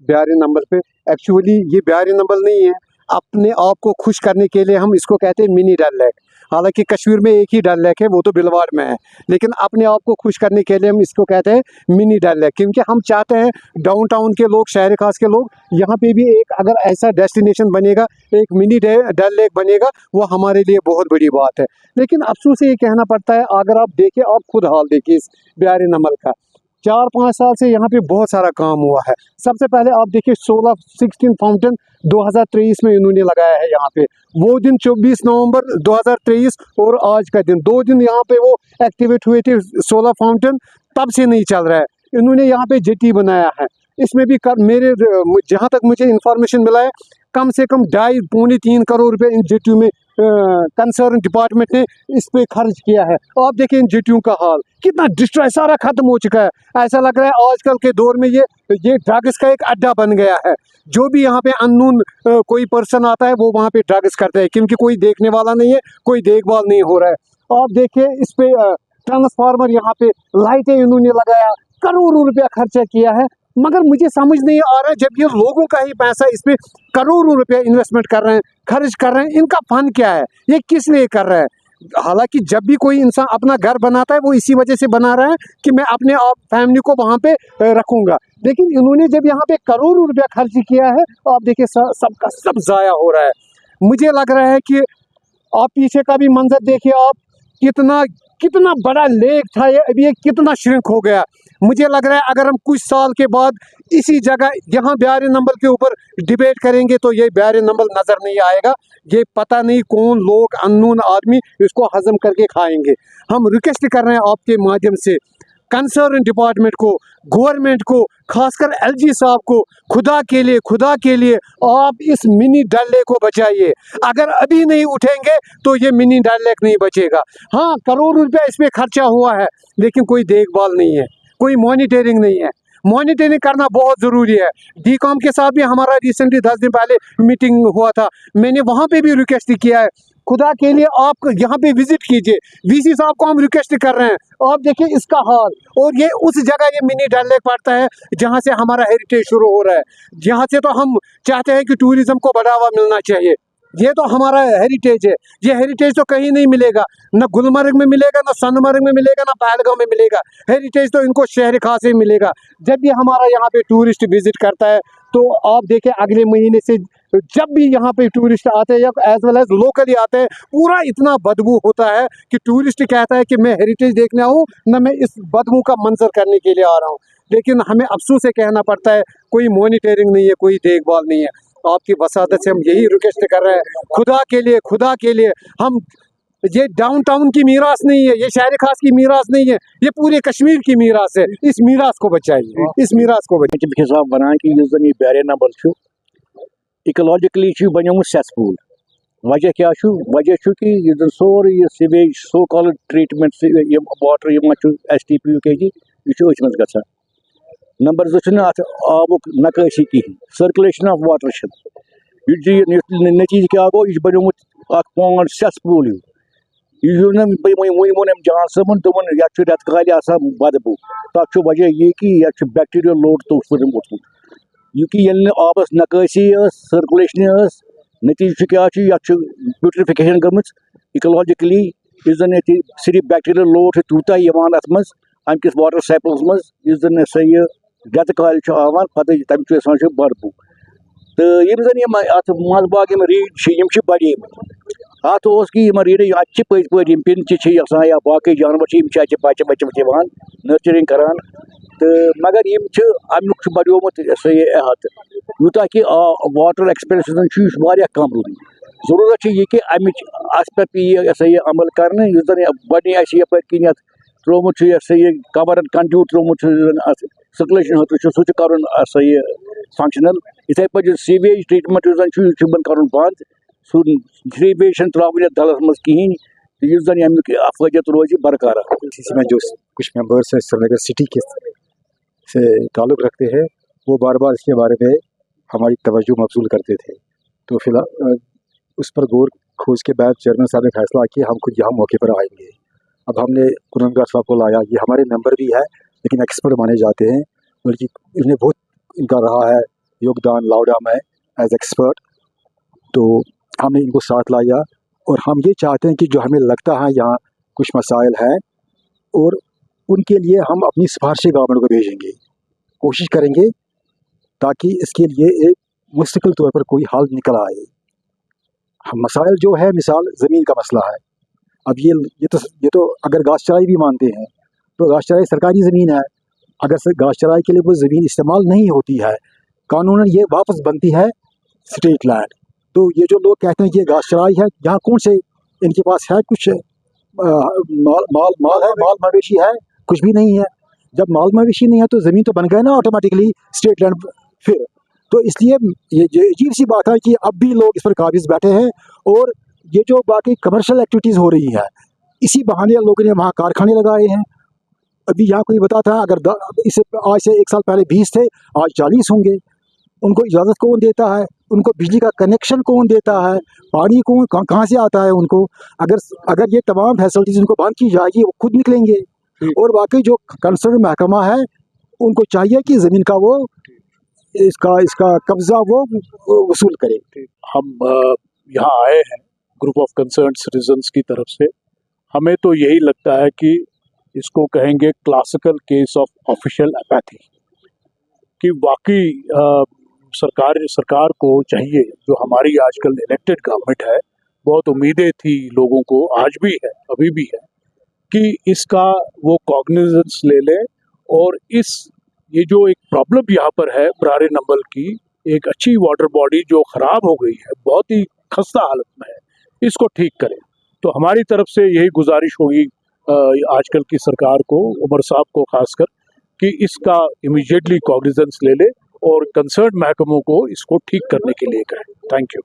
Bihari number पे। Actually ये Bihari number नहीं है, अपने आप को खुश करने के लिए हम इसको कहते हैं मिनी डल लेक। हालांकि कश्मीर में एक ही डल लेक है, वो तो बिलवाड़ में है, लेकिन अपने आप को खुश करने के लिए हम इसको कहते हैं मिनी डल लेक, क्योंकि हम चाहते हैं डाउन टाउन के लोग, शहर खास के लोग, यहाँ पे भी एक अगर ऐसा डेस्टिनेशन बनेगा, एक मिनी डल लेक बनेगा, वो हमारे लिए बहुत बड़ी बात है। लेकिन अफसोस से ये कहना पड़ता है, अगर आप देखें, आप खुद हाल देखिए इस ब्यारी नंबर का, 4-5 साल से यहाँ पे बहुत सारा काम हुआ है। सबसे पहले आप देखिए 16 फाउंटेन 2023 में इन्होंने लगाया है यहाँ पे। वो दिन 24 नवंबर 2023 और आज का दिन 2 दिन यहाँ पे वो एक्टिवेट हुए थे 16 फाउंटेन, तब से नहीं चल रहा है। इन्होंने यहाँ पे जेटी बनाया है, इसमें भी मेरे जहाँ तक मुझे इंफॉर्मेशन मिला है, कम से कम 2.5-3 करोड़ रुपए इन जेटियों में कंसर्न डिपार्टमेंट ने इस पे खर्च किया है। आप देखिए इन जेटियों का हाल कितना डिस्ट्रॉय, सारा खत्म हो चुका है। ऐसा लग रहा है आजकल के दौर में ये ड्रग्स का एक अड्डा बन गया है। जो भी यहाँ पे अननोन कोई पर्सन आता है, वो वहाँ पे ड्रग्स करता है, क्योंकि कोई देखने वाला नहीं है, कोई देखभाल नहीं हो रहा है। आप देखिए इस पे ट्रांसफार्मर, यहाँ पे लाइटें इन्होंने लगाया, करोड़ों रुपया खर्चा किया है, मगर मुझे समझ नहीं आ रहा है, जब ये लोगों का ही पैसा इस पे करोड़ों रुपया इन्वेस्टमेंट कर रहे हैं, खर्च कर रहे हैं, इनका फन क्या है, ये किस लिए कर रहा है? हालांकि जब भी कोई इंसान अपना घर बनाता है, वो इसी वजह से बना रहा है कि मैं अपने आप फैमिली को वहाँ पे रखूँगा, लेकिन इन्होंने जब यहाँ पे करोड़ों रुपया खर्च किया है, आप देखिए सबका सब ज़ाया हो रहा है। मुझे लग रहा है कि आप पीछे का भी मंजर देखिए, आप कितना बड़ा लेक था ये, अभी ये कितना श्रिंक हो गया। मुझे लग रहा है अगर हम कुछ साल के बाद इसी जगह यहाँ ब्यारी नंबर के ऊपर डिबेट करेंगे, तो ये ब्यारी नंबर नज़र नहीं आएगा। ये पता नहीं कौन लोग, अननोन आदमी इसको हजम करके खाएंगे। हम रिक्वेस्ट कर रहे हैं आपके माध्यम से कंसर्न डिपार्टमेंट को, गवर्नमेंट को, खासकर एलजी साहब को, खुदा के लिए आप इस मिनी डल लेक को बचाइए। अगर अभी नहीं उठेंगे तो ये मिनी डल लेक नहीं बचेगा। हाँ, करोड़ों रुपया इस पर खर्चा हुआ है, लेकिन कोई देखभाल नहीं है, कोई मॉनिटरिंग नहीं है। मॉनिटरिंग करना बहुत ज़रूरी है। डीकॉम के साथ भी हमारा रिसेंटली 10 दिन पहले मीटिंग हुआ था, मैंने वहाँ पे भी रिक्वेस्ट किया है, खुदा के लिए आप यहाँ पे विजिट कीजिए। वीसी साहब को हम रिक्वेस्ट कर रहे हैं, आप देखिए इसका हाल। और ये उस जगह ये मिनी डल लेक पड़ता है जहाँ से हमारा हेरिटेज शुरू हो रहा है, जहाँ से तो हम चाहते हैं कि टूरिज्म को बढ़ावा मिलना चाहिए। ये तो हमारा हेरिटेज है, ये हेरिटेज तो कहीं नहीं मिलेगा, न गुलमर्ग में मिलेगा, न सोनमर्ग में मिलेगा, न पहलगाम में मिलेगा। हेरिटेज तो इनको शहर खास से मिलेगा। जब भी हमारा यहाँ पे टूरिस्ट विजिट करता है, तो आप देखें अगले महीने से जब भी यहाँ पे टूरिस्ट आते हैं या एज वेल एज लोकली आते हैं, पूरा इतना बदबू होता है कि टूरिस्ट कहता है कि मैं हेरिटेज देखने आऊँ, न मैं इस बदबू का मंजर करने के लिए आ रहा हूँ। लेकिन हमें अफसोस से कहना पड़ता है, कोई मॉनिटरिंग नहीं है, कोई देखभाल नहीं है। आपकी वसादत से हम यही रिक्वेस्ट कर रहे हैं, खुदा के लिए हम, ये डाउन टाउन की मीरास नहीं है, ये शहर खास की मीरास नहीं है, ये पूरे कश्मीर की मीरास है। इस मीरास को बचाइए, इस मीरास को बचाइए। हिसाब बना कि ये ब्यारी नंबर इकोलॉजिकली बनियोमुत सेसपूल। वजह क्या वजह कि सोरे ये sewage so called treatment water STPU यह गसान। नंबर 2 आबुक नकाशी कहें, सर्कुलेशन ऑफ वाटर नतीज क्या गो, यह बनियोमुत पॉन्ड सेसपूल। वोन जान सबन दोपन ये रेत काल बदबू, तथ वजह ये कि ये बैक्टीरियल लोड तो कि आबस नकाशी सर्कुलेशन नतीज क्या ब्यूट्रिफिकेशन गम इकोलॉजिकली सिर्फ बैक्टीरियल लोड तूत अत मज अमकिस वाटर साइकिल्स मज यह रेत काल आवान पत तमें बदबू। तो यम अत मंजबाग रीड बड़े अत कि रीड अत पज पे पिन या बाकी जानवर अत बच्चे बच्चे नर्चरिंग करान, तो मगर अमुक बढ़ोमुत अहत यूता कि वाटर एक्सपेंशन कम रूद। जरूरत यह कि अत पे अमल कर बड़े यप किन त्रोमुत कवर एंड कंड्यूट त्रोमुत सर्कुलेशन सह कर फंक्शनल। इथे पे सीवेज ट्रीटमेंट कर बंद, सीवेज त्रा दलस मज कहें, अमुक अफवादियत रोज बरकरार। में जो कुछ मेंबर्स हैं श्रीनगर सिटी के से ताल्लुक़ रखते हैं, वो बार बार इसके बारे में हमारी तवज्जो मबसूल करते थे। तो फिलहाल उस पर गौर खोज के बाद चेयरमैन साहब ने फैसला किया हम खुद यहाँ मौके पर आएंगे। अब हमने कुनमगार साहब को लाया, ये हमारे मेंबर भी है लेकिन एक्सपर्ट माने जाते हैं, बल्कि इन्हें बहुत इनका रहा है योगदान लाउडा में एज एक्सपर्ट, तो हमने इनको साथ लाया और हम ये चाहते हैं कि जो हमें लगता है यहाँ कुछ मसाइल हैं और उनके लिए हम अपनी सिफारिशें गवर्नमेंट को भेजेंगे, कोशिश करेंगे ताकि इसके लिए एक मुस्तकिल तौर पर कोई हल निकल आए। हम मसाइल जो है, मिसाल ज़मीन का मसला है। अब ये तो अगर घास चराई भी मानते हैं तो घास चराई सरकारी ज़मीन है। अगर घास चराई के लिए वो ज़मीन इस्तेमाल नहीं होती है, कानूनन ये वापस बनती है स्टेट लैंड। तो ये जो लोग कहते हैं कि ये घास चराई है, यहाँ कौन से इनके पास है कुछ माल मवेशी है? कुछ भी नहीं है। जब माल मवेशी नहीं है तो ज़मीन तो बन गए ना ऑटोमेटिकली स्टेट लैंड फिर। तो इसलिए ये अजीब सी बात है कि अब भी लोग इस पर काबिज बैठे हैं और ये जो बाकी कमर्शियल एक्टिविटीज़ हो रही है, इसी बहाने लोगों ने वहाँ कारखाने लगाए हैं। अभी यहाँ कोई बताता है अगर इसे आज से 1 साल पहले 20 थे, आज 40 होंगे। उनको इजाज़त कौन देता है? उनको बिजली का कनेक्शन कौन देता है? पानी कौन कहाँ से आता है उनको? अगर ये तमाम फैसिलिटीज़ उनको बंद की जाएगी, वो खुद निकलेंगे। और बाकी जो कंसर्न महकमा है, उनको चाहिए कि ज़मीन का वो इसका कब्ज़ा वो वसूल करे। हम यहाँ आए हैं ग्रुप ऑफ कंसर्न सिटीजन्स की तरफ से। हमें तो यही लगता है कि इसको कहेंगे classical case of official apathy, कि वाकई सरकार को चाहिए, जो हमारी आजकल इलेक्टेड गवर्नमेंट है, बहुत उम्मीदें थी लोगों को, आज भी है, अभी भी है, कि इसका वो कॉग्निजेंस ले ले और ये जो एक प्रॉब्लम यहाँ पर है बरारे नंबल की, एक अच्छी वाटर बॉडी जो ख़राब हो गई है, बहुत ही खस्ता हालत में है, इसको ठीक करें। तो हमारी तरफ से यही गुजारिश होगी आजकल की सरकार को, उमर साहब को खासकर, कि इसका इमीडिएटली कॉग्निजेंस ले ले और कंसर्न महकमों को इसको ठीक करने के लिए कहें। Thank you.